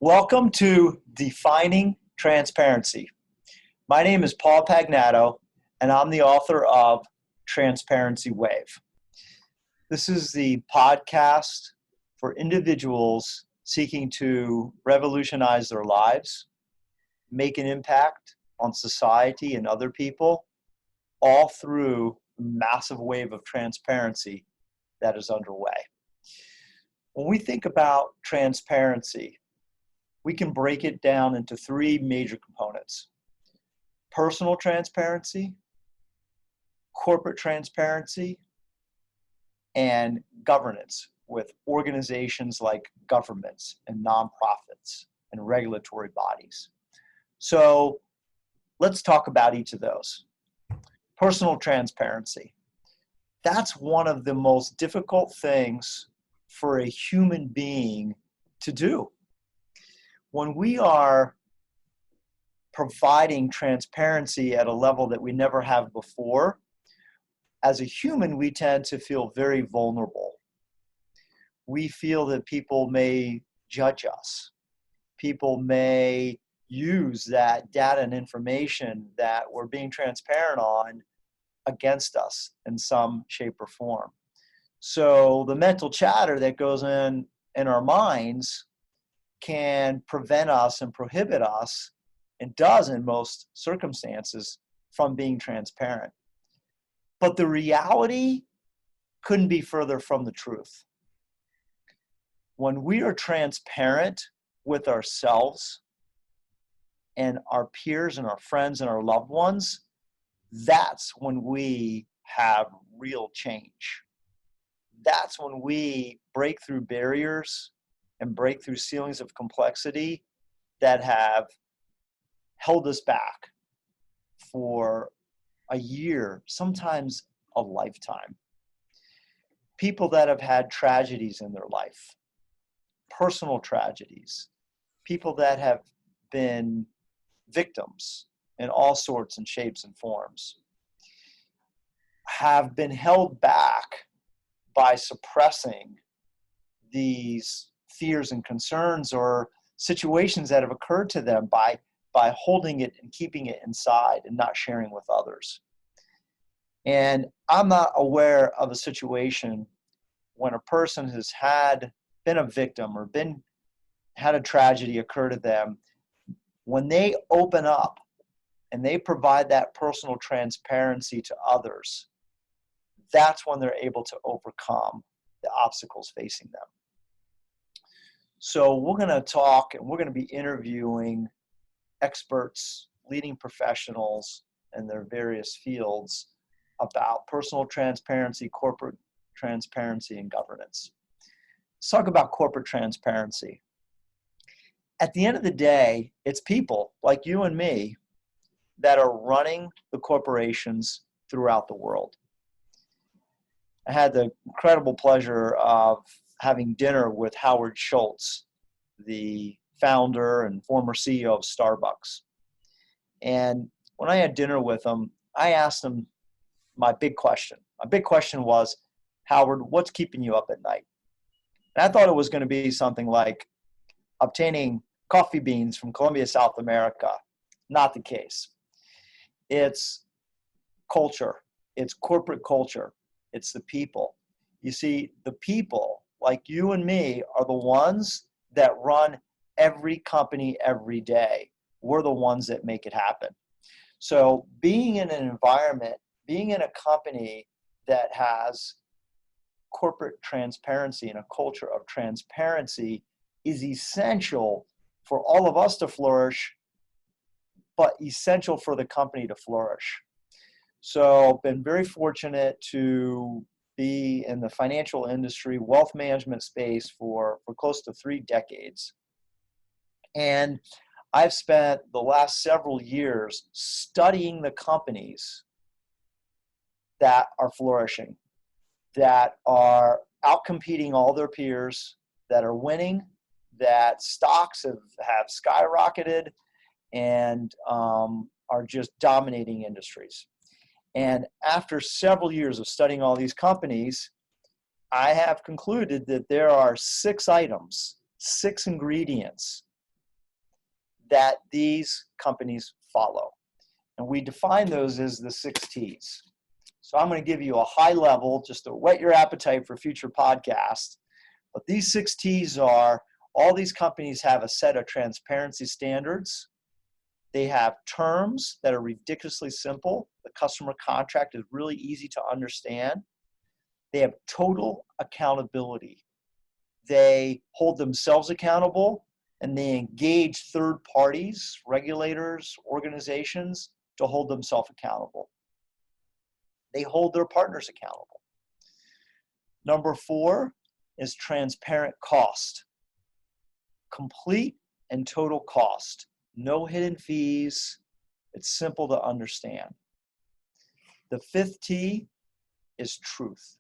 Welcome to Defining Transparency. My name is Paul Pagnato, and I'm the author of Transparency Wave. This is the podcast for individuals seeking to revolutionize their lives, make an impact on society and other people, all through the massive wave of transparency that is underway. When we think about transparency, we can break it down into three major components: personal transparency, corporate transparency, and governance with organizations like governments and nonprofits and regulatory bodies. So let's talk about each of those. Personal transparency. That's one of the most difficult things for a human being to do. When we are providing transparency at a level that we never have before, as a human, we tend to feel very vulnerable. We feel that people may judge us. People may use that data and information that we're being transparent on against us in some shape or form. So the mental chatter that goes in our minds can prevent us and prohibit us, and does in most circumstances, from being transparent. But the reality couldn't be further from the truth. When we are transparent with ourselves and our peers and our friends and our loved ones, that's when we have real change. That's when we break through barriers and break through ceilings of complexity that have held us back for a year, sometimes a lifetime. People that have had tragedies in their life, personal tragedies, people that have been victims in all sorts and shapes and forms, have been held back by suppressing these fears and concerns or situations that have occurred to them by holding it and keeping it inside and not sharing with others. And I'm not aware of a situation when a person has been a victim or had a tragedy occur to them, when they open up and they provide that personal transparency to others, that's when they're able to overcome the obstacles facing them. So we're going to talk, and we're going to be interviewing experts, leading professionals in their various fields about personal transparency, corporate transparency, and governance. Let's talk about corporate transparency. At the end of the day, it's people like you and me that are running the corporations throughout the world. I had the incredible pleasure of having dinner with Howard Schultz, the founder and former CEO of Starbucks. And when I had dinner with him, I asked him my big question. My big question was, Howard, what's keeping you up at night? And I thought it was going to be something like obtaining coffee beans from Colombia, South America. Not the case. It's culture. It's corporate culture. It's the people. You see, the people like you and me are the ones that run every company every day. We're the ones that make it happen. So being in an environment, being in a company that has corporate transparency and a culture of transparency is essential for all of us to flourish, but essential for the company to flourish. So I've been very fortunate to be in the financial industry, wealth management space for close to 3 decades. And I've spent the last several years studying the companies that are flourishing, that are outcompeting all their peers, that are winning, that stocks have skyrocketed and are just dominating industries. And after several years of studying all these companies, I have concluded that there are 6 items, 6 ingredients that these companies follow. And we define those as the 6 T's. So I'm going to give you a high level just to whet your appetite for future podcasts. But these 6 T's are, all these companies have a set of transparency standards. They have terms that are ridiculously simple. The customer contract is really easy to understand. They have total accountability. They hold themselves accountable, and they engage third parties, regulators, organizations to hold themselves accountable. They hold their partners accountable. Number 4 is transparent cost. Complete and total cost. No hidden fees. It's simple to understand. The 5th T is truth.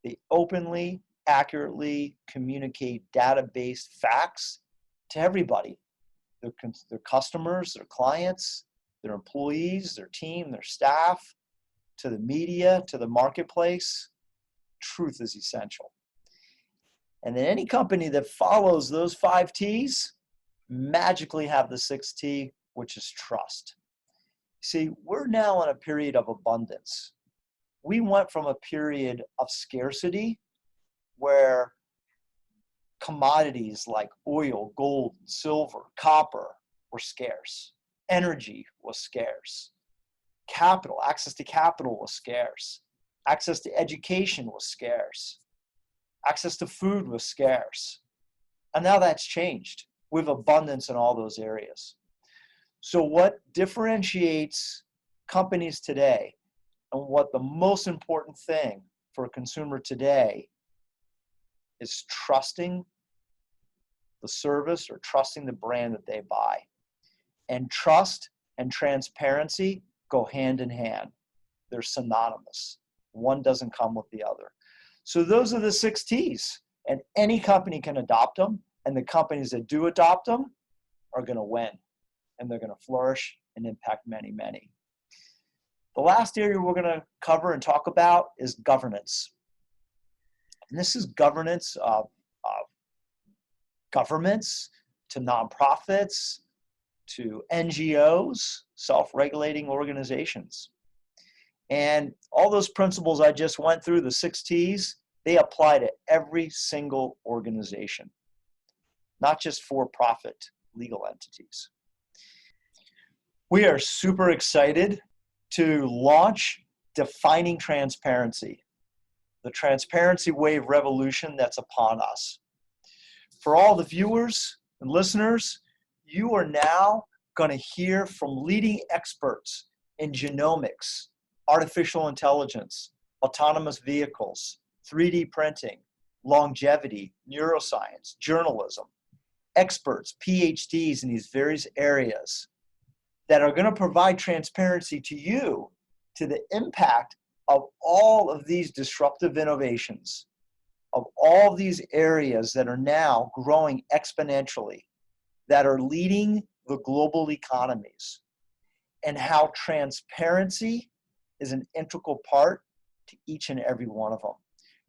They openly, accurately communicate data-based facts to everybody. Their customers, their clients, their employees, their team, their staff, to the media, to the marketplace. Truth is essential. And then any company that follows those 5 T's magically have the 6th T, which is trust. See, we're now in a period of abundance. We went from a period of scarcity where commodities like oil, gold, silver, copper were scarce. Energy was scarce. Capital, access to capital was scarce. Access to education was scarce. Access to food was scarce. And now that's changed. We have abundance in all those areas. So what differentiates companies today, and what the most important thing for a consumer today is trusting the service or trusting the brand that they buy. And trust and transparency go hand in hand. They're synonymous. One doesn't come with the other. So those are the 6 T's, and any company can adopt them, and the companies that do adopt them are going to win, and they're going to flourish and impact many, many. The last area we're going to cover and talk about is governance. And this is governance of governments to nonprofits to NGOs, self-regulating organizations. And all those principles I just went through, the 6 T's, they apply to every single organization, not just for-profit legal entities. We are super excited to launch Defining Transparency, the transparency wave revolution that's upon us. For all the viewers and listeners, you are now going to hear from leading experts in genomics, artificial intelligence, autonomous vehicles, 3D printing, longevity, neuroscience, journalism, experts, PhDs in these various areas that are going to provide transparency to you to the impact of all of these disruptive innovations, of all these areas that are now growing exponentially, that are leading the global economies, and how transparency is an integral part to each and every one of them.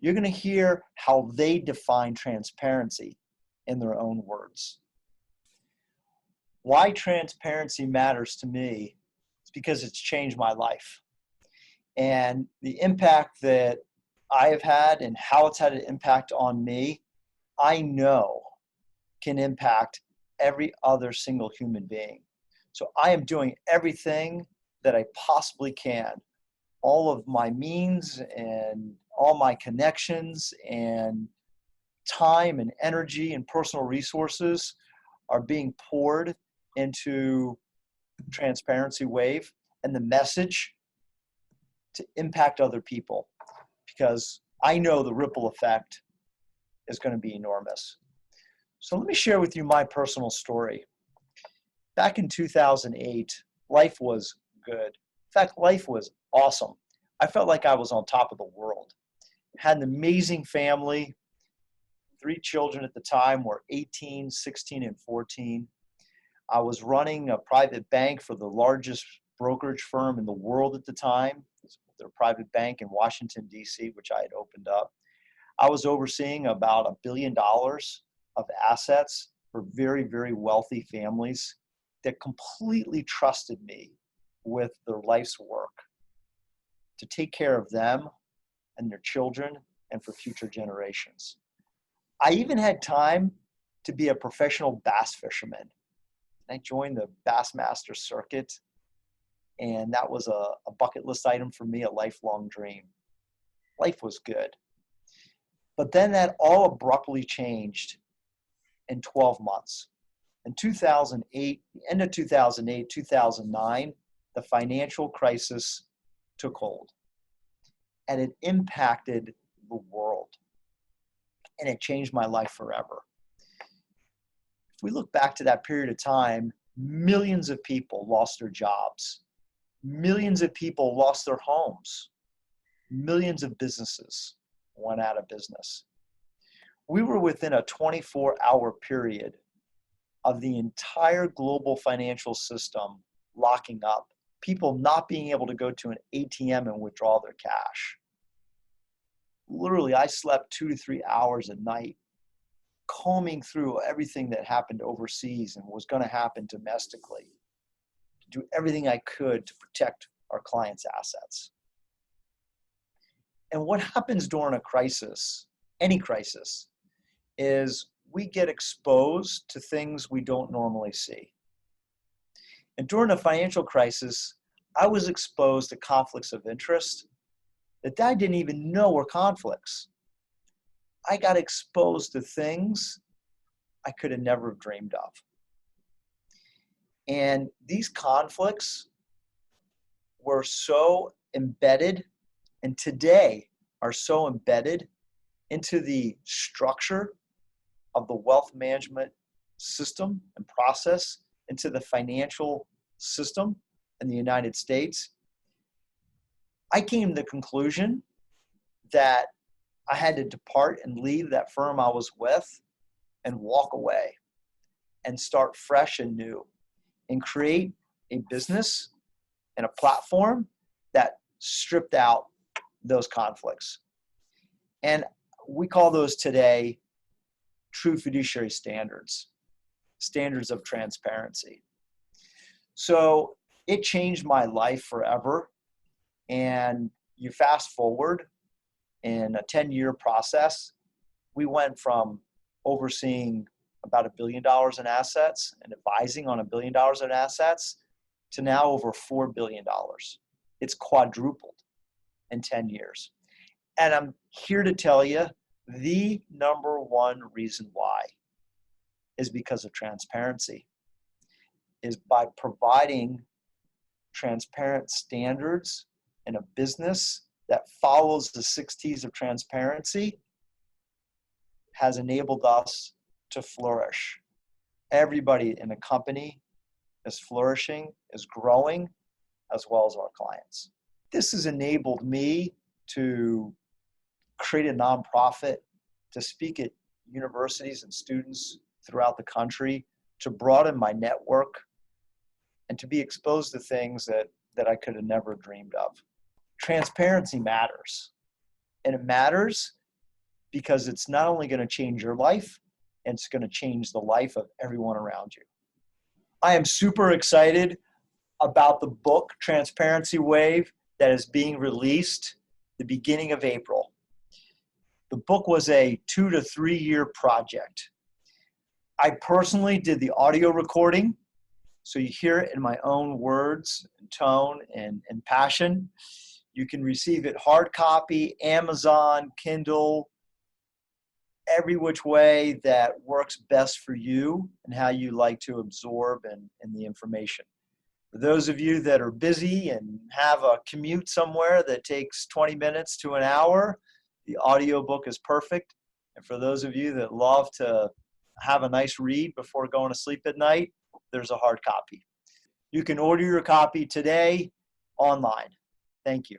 You're going to hear how they define transparency in their own words. Why transparency matters to me is because it's changed my life. And the impact that I have had and how it's had an impact on me, I know can impact every other single human being. So I am doing everything that I possibly can. All of my means and all my connections and time and energy and personal resources are being poured into Transparency Wave and the message to impact other people, because I know the ripple effect is going to be enormous. So let me share with you my personal story. Back in 2008, life was good. In fact, life was awesome. I felt like I was on top of the world. Had an amazing family. 3 children at the time were 18, 16, and 14. I was running a private bank for the largest brokerage firm in the world at the time. Their private bank in Washington, D.C., which I had opened up. I was overseeing about $1 billion of assets for very, very wealthy families that completely trusted me with their life's work to take care of them and their children and for future generations. I even had time to be a professional bass fisherman. I joined the Bassmaster circuit, and that was a bucket list item for me, a lifelong dream. Life was good. But then that all abruptly changed in 12 months. In 2008, the end of 2008, 2009, the financial crisis took hold, and it impacted the world, and it changed my life forever. If we look back to that period of time, millions of people lost their jobs. Millions of people lost their homes. Millions of businesses went out of business. We were within a 24-hour period of the entire global financial system locking up, people not being able to go to an ATM and withdraw their cash. Literally, I slept 2 to 3 hours a night, combing through everything that happened overseas and was going to happen domestically, to do everything I could to protect our clients' assets. And what happens during a crisis, any crisis, is we get exposed to things we don't normally see. And during the financial crisis, I was exposed to conflicts of interest that I didn't even know were conflicts. I got exposed to things I could have never dreamed of. And these conflicts were so embedded, and today are so embedded into the structure of the wealth management system and process, into the financial system in the United States. I came to the conclusion that I had to depart and leave that firm I was with and walk away and start fresh and new and create a business and a platform that stripped out those conflicts. And we call those today true fiduciary standards, standards of transparency. So it changed my life forever. And you fast forward in a 10-year process, we went from overseeing about $1 billion in assets and advising on $1 billion in assets to now over $4 billion. It's quadrupled in 10 years. And I'm here to tell you the number one reason why is because of transparency, is by providing transparent standards in a business that follows the 6 T's of transparency has enabled us to flourish. Everybody in the company is flourishing, is growing, as well as our clients. This has enabled me to create a nonprofit, to speak at universities and students throughout the country, to broaden my network, and to be exposed to things that I could have never dreamed of. Transparency matters. And it matters because it's not only going to change your life, it's going to change the life of everyone around you. I am super excited about the book, Transparency Wave, that is being released the beginning of April. The book was a 2 to 3 year project. I personally did the audio recording, so you hear it in my own words and tone and passion. You can receive it hard copy, Amazon, Kindle, every which way that works best for you and how you like to absorb and the information. For those of you that are busy and have a commute somewhere that takes 20 minutes to an hour, the audiobook is perfect. And for those of you that love to have a nice read before going to sleep at night, there's a hard copy. You can order your copy today online. Thank you.